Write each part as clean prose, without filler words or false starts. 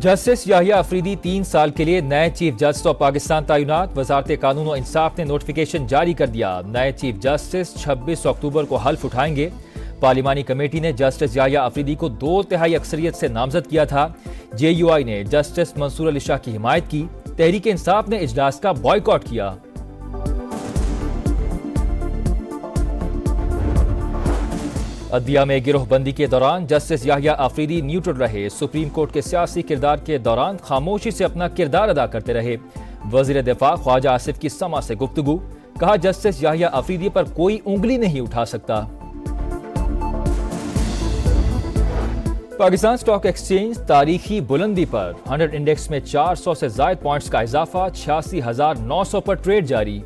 Justice Yahya Afridi 3 साल के लिए नए चीफ जस्टिस ऑफ पाकिस्तान तैनात। वजारत कानून और इंसाफ ने नोटिफिकेशन जारी कर दिया। नए चीफ जस्टिस 26 अक्टूबर को हल्फ उठाएंगे। पार्लिमानी कमेटी ने जस्टिस याहिया अफरीदी को 2/3 अक्सरियत से नामजद किया था। JUI ने जस्टिस मंसूर अली शाह की हिमायत की। तहरीक इंसाफ ने इजलास का बॉयकॉट किया। अदलिया में गिरोहबंदी के दौरान जस्टिस याहिया अफरीदी न्यूट्रल रहे। सुप्रीम कोर्ट के सियासी किरदार के दौरान खामोशी से अपना किरदार अदा करते रहे। वजीर दिफा ख्वाजा आसिफ की समा से गुफ्तगू, कहा जस्टिस याहिया अफरीदी पर कोई उंगली नहीं उठा सकता। पाकिस्तान स्टॉक एक्सचेंज तारीखी बुलंदी पर 100 इंडेक्स में 400 से ज्यादा पॉइंट्स का इजाफा, 86,900 पर ट्रेड जारी।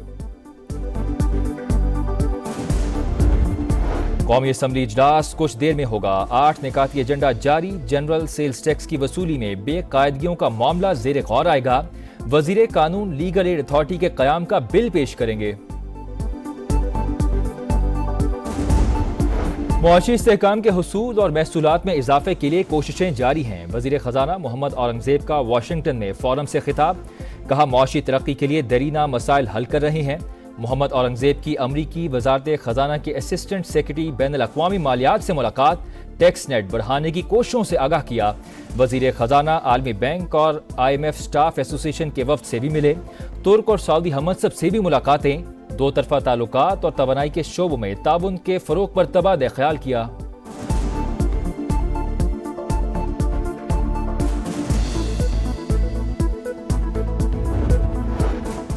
कौमी असम्बली इजलास कुछ देर में होगा। 8 निकाती एजेंडा जारी। जनरल सेल्स टैक्स की वसूली में बेकायदगियों का मामला जेर गौर आएगा। वजीर कानून लीगल एड अथॉरिटी के कयाम का बिल पेश करेंगे। मुआशी इस्तेहकाम के हुसूल और महसूलात में इजाफे के लिए कोशिशें जारी हैं। वजीर खजाना मोहम्मद औरंगजेब का वाशिंगटन में फोरम से खिताब, कहा मुआशी तरक्की के लिए दरीना मसाइल हल कर रहे हैं। मोहम्मद औरंगजेब की अमरीकी वजारत खजाना के असिस्टेंट सेक्रेटरी बैनुल अक़वामी मालियात से मुलाकात, टैक्स नेट बढ़ाने की कोशिशों से आगाह किया। वजीर खजाना आलमी बैंक और IMF स्टाफ एसोसिएशन के वफ्द से भी मिले। तुर्क और सऊदी हमसब से भी मुलाकातें। दो तरफा ताल्लुकात और तवानाई के शोबों में ताउन के फरोग पर तबादला ख्याल किया।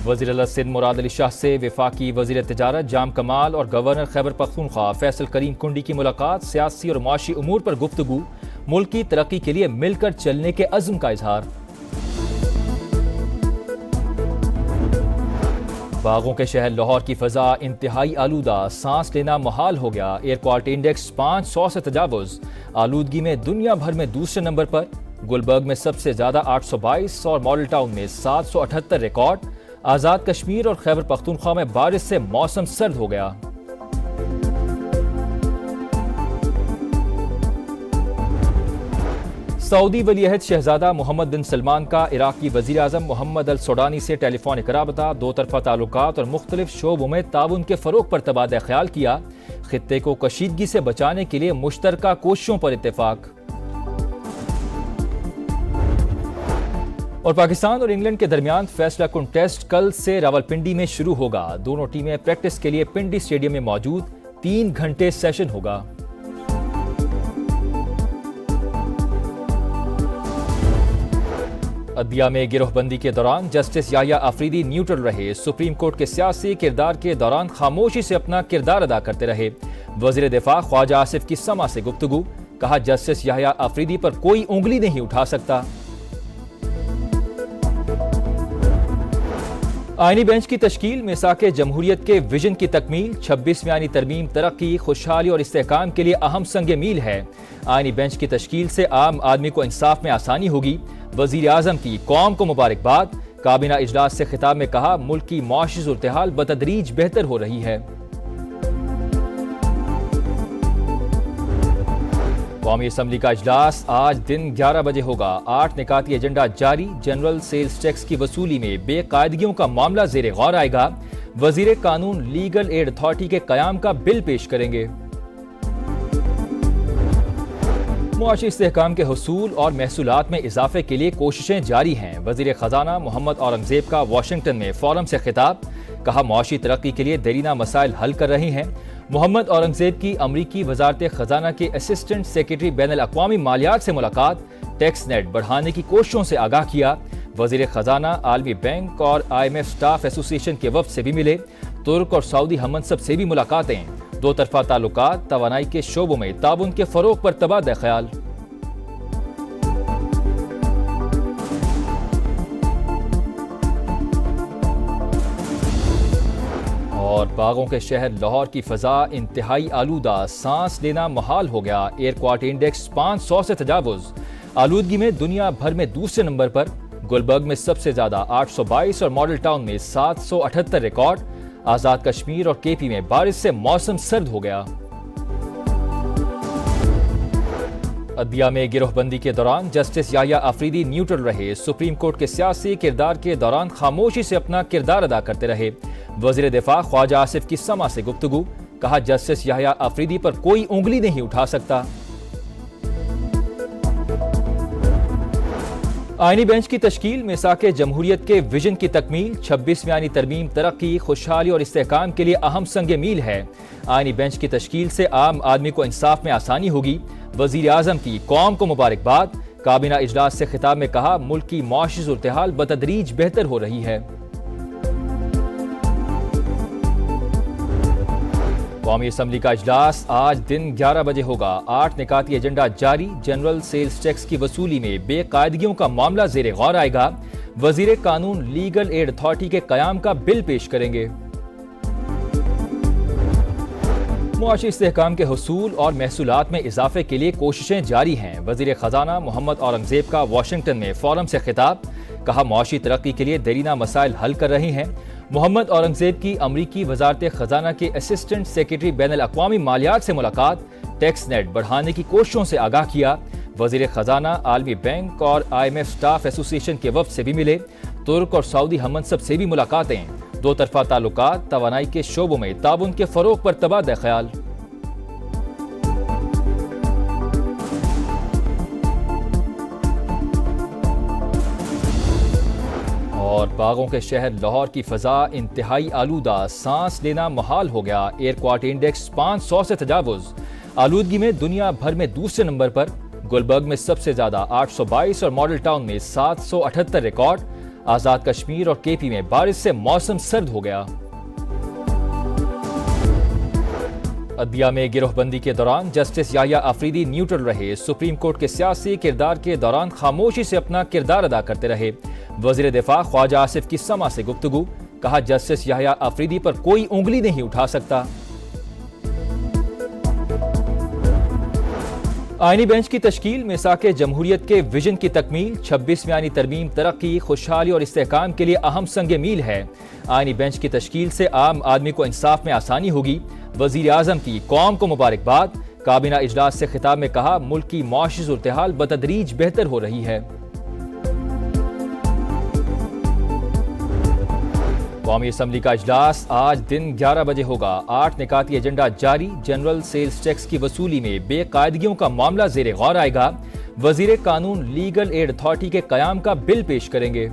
वज़ीर आला सिंध मुराद अली शाह से वफाकी वज़ीर तिजारत जाम कमाल और गवर्नर खैबर पख्तूनख्वा फैसल करीम कुंडी की मुलाकात, सियासी और मुआशी उमूर पर गुफ्तगू, मुल्क की तरक्की के लिए मिलकर चलने के अज़्म का इजहार। बागों के शहर लाहौर की फ़ज़ा इंतहाई आलूदा, सांस लेना मुहाल हो गया। एयर क्वालिटी इंडेक्स 500 से तजावुज़, आलूदगी में दुनिया भर में दूसरे नंबर पर। गुलबर्ग में सबसे ज्यादा 822 और मॉडल टाउन में 778 रिकॉर्ड। आज़ाद कश्मीर और खैबर पख्तूनख्वा में बारिश से मौसम सर्द हो गया। सऊदी वलीअहद शहजादा मोहम्मद बिन सलमान का इराकी वजीर आजम मोहम्मद अल सोडानी से टेलीफोनिक राबता, दो तरफा ताल्लुकात और मुख्तलिफ शोबों में ताउन के फरोग पर तबादला ख्याल किया। खित्ते को कशीदगी से बचाने के लिए मुश्तरका कोशिशों पर इत्तेफाक। और पाकिस्तान और इंग्लैंड के दरमियान फैसला कुन टेस्ट कल से रावलपिंडी में शुरू होगा। दोनों टीमें प्रैक्टिस के लिए पिंडी स्टेडियम में मौजूद। 3 घंटे सेशन होगा। अदलिया में गिरोहबंदी के दौरान जस्टिस याहिया अफरीदी न्यूट्रल रहे। सुप्रीम कोर्ट के सियासी किरदार के दौरान खामोशी से अपना किरदार अदा करते रहे। वजीर दिफा ख्वाजा आसिफ की समा से गुफ्तगू, कहा जस्टिस याहिया अफरीदी पर कोई उंगली नहीं उठा सकता। आईनी बेंच की तश्कील मिसाक जमहूरियत के विजन की तकमील। 26वीं आईनी तरमीम तरक्की, खुशहाली और इस्तेहकाम के लिए अहम संग मील है। आईनी बेंच की तश्कील से आम आदमी को इंसाफ में आसानी होगी। वजीर आजम की कौम को मुबारकबाद। काबीना इजलास से खिताब में कहा मुल्क की मुआशी सूरत-ए-हाल बतदरीज बेहतर हो रही है। कौमी असम्बली का इजलास आज दिन 11 बजे होगा। 8 निकाती एजेंडा जारी। जनरल सेल्स टैक्स की वसूली में बेकायदगियों का मामला जेर गौर आएगा। वजीर कानून लीगल एड अथॉरिटी के कयाम का बिल पेश करेंगे। मुआशी इस्तेहकाम के हुसूल और महसूलात में इजाफे के लिए कोशिशें जारी हैं। वजीर खजाना मोहम्मद औरंगजेब का वाशिंगटन में फोरम से खिताब, कहा मुआशी तरक्की के लिए दरीना मसाइल हल कर रहे हैं। मोहम्मद औरंगजेब की अमरीकी वजारत खजाना के असिस्टेंट सेक्रेटरी बैनुल अक़वामी मालियात से मुलाकात, टैक्स नेट बढ़ाने की कोशिशों से आगाह किया। वजीर खजाना आलमी बैंक और IMF स्टाफ एसोसिएशन के वफ्द से भी मिले। तुर्क और सऊदी हमसब से भी मुलाकातें। दो तरफा ताल्लुकात, तवानाई के शोबों में ताउन के फरोग पर तबादला ख्याल। और बागों के शहर लाहौर की फ़ज़ा इंतहाई आलूदा, सांस लेना मुहाल हो गया। एयर क्वालिटी इंडेक्स 500 से तजावुज़, आलूदगी में दुनिया भर में दूसरे नंबर पर। गुलबर्ग में सबसे ज्यादा 822 और मॉडल टाउन में 778 रिकॉर्ड। आज़ाद कश्मीर और KP में बारिश से मौसम सर्द हो गया। अदलिया में गिरोहबंदी के दौरान जस्टिस याहिया अफरीदी न्यूट्रल रहे। सुप्रीम कोर्ट के सियासी किरदार के दौरान खामोशी से अपना किरदार अदा करते रहे। वजीर दिफा ख्वाजा आसिफ की समा से गुफ्तगू, कहा जस्टिस याहिया अफरीदी पर कोई उंगली नहीं उठा सकता। आईनी बेंच की तश्कील मिसाके जमहूरियत के विजन की तकमील, 26वीं आईनी तरमीम तरक्की, खुशहाली और इस्तेहकाम के लिए अहम संग मील है। आईनी बेंच की तश्कील से आम आदमी को इंसाफ में आसानी होगी। वजीर आजम की कौम को मुबारकबाद। काबीना इजलास से खिताब में कहा मुल्क की मुआशी सूरत-ए-हाल बतदरीज बेहतर हो रही है। कौमी असम्बली का इजलास आज दिन 11 बजे होगा। 8 निकाती एजेंडा जारी। जनरल सेल्स टैक्स की वसूली में बेकायदगियों का मामला जेर गौर आएगा। वजीर कानून लीगल एड अथॉरिटी के कयाम का बिल पेश करेंगे। मुआशी इस्तेहकाम के हुसूल और महसूलात में इजाफे के लिए कोशिशें जारी हैं। वजीर खजाना मोहम्मद औरंगजेब का वाशिंगटन में फोरम से खिताब, कहा मुआशी तरक्की के लिए देरीना मसाइल हल कर रहे हैं। मोहम्मद औरंगजेब की अमरीकी वजारत खजाना के असिस्टेंट सेक्रेटरी बैनुल अक़वामी मालियात से मुलाकात, टैक्स नेट बढ़ाने की कोशिशों से आगाह किया। वजीर खजाना आलमी बैंक और IMF स्टाफ एसोसिएशन के वफ्द से भी मिले। तुर्क और सऊदी हममनसब से भी मुलाकातें। दो तरफा ताल्लुकात, तवानाई के शोबों में ताउन के फरोग पर तबादला ख्याल। और बागों के शहर लाहौर की फजा इंतहाई आलूदा, सांस लेना मुहाल हो गया। एयर क्वालिटी इंडेक्स 500 से तजावुज। आलूदगी में दुनिया भर में दूसरे नंबर पर। गुलबर्ग में सबसे ज्यादा 822 और मॉडल टाउन में 778 रिकॉर्ड। आजाद कश्मीर और KP में बारिश से मौसम सर्द हो गया। अदलिया में गिरोहबंदी के दौरान जस्टिस याहिया अफरीदी न्यूट्रल रहे। सुप्रीम कोर्ट के सियासी किरदार के दौरान खामोशी से अपना किरदार अदा करते रहे। वजीर दिफा ख्वाजा आसिफ की समा से गुफ्तगू, कहा जस्टिस याहिया अफरीदी पर कोई उंगली नहीं उठा सकता। आईनी बेंच की तश्कील मिसाके जमहूरियत के विजन की तकमील, 26वीं आईनी तरमीम तरक्की, खुशहाली और इस्तेहकाम के लिए अहम संग मील है। आईनी बेंच की तश्कील से आम आदमी को इंसाफ में आसानी होगी। वजीर आजम की कौम को मुबारकबाद। काबीना इजलास से खिताब में कहा मुल्क की मुआशी सूरत-ए-हाल बतदरीज बेहतर हो रही है। कौमी असम्बली का इजलास आज दिन 11 बजे होगा। 8 निकाती एजेंडा जारी। जनरल सेल्स टैक्स की वसूली में बेकायदगियों का मामला जेर गौर आएगा। वजीर कानून लीगल एड अथॉरिटी के कयाम का बिल पेश करेंगे।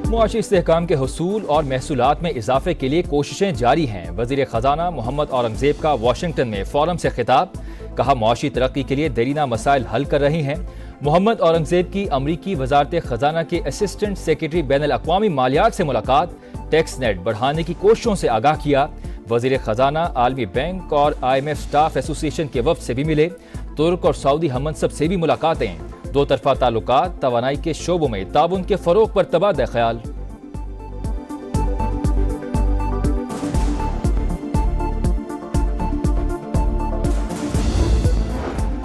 मुआशी इस्तेहकाम के हुसूल और महसूलात में इजाफे के लिए कोशिशें जारी हैं। वजीर खजाना मोहम्मद औरंगजेब का वाशिंगटन में फोरम से खिताब, कहा मुआशी तरक्की के लिए देरीना मसाइल हल कर रहे हैं। मोहम्मद औरंगजेब की अमरीकी वजारत खजाना के असिस्टेंट सेक्रेटरी बैनुल अक़वामी मालियात से मुलाकात, टैक्स नेट बढ़ाने की कोशिशों से आगाह किया। वजीर खजाना आलमी बैंक और IMF स्टाफ एसोसिएशन के वफ्द से भी मिले। तुर्क और सऊदी हममनसब से भी मुलाकातें। दो तरफा ताल्लुकात, तवानाई के शोबों में ताउन के फरोग पर तबादला ख्याल।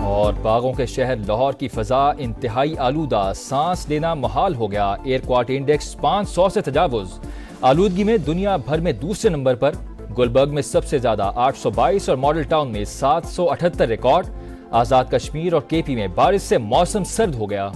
और बागों के शहर लाहौर की फजा इंतहाई आलूदा, सांस लेना मुहाल हो गया। एयर क्वालिटी इंडेक्स 500 से तजावुज। आलूदगी में दुनिया भर में दूसरे नंबर पर। गुलबर्ग में सबसे ज्यादा 822 और मॉडल टाउन में 778 रिकॉर्ड। आजाद कश्मीर और KP में बारिश से मौसम सर्द हो गया।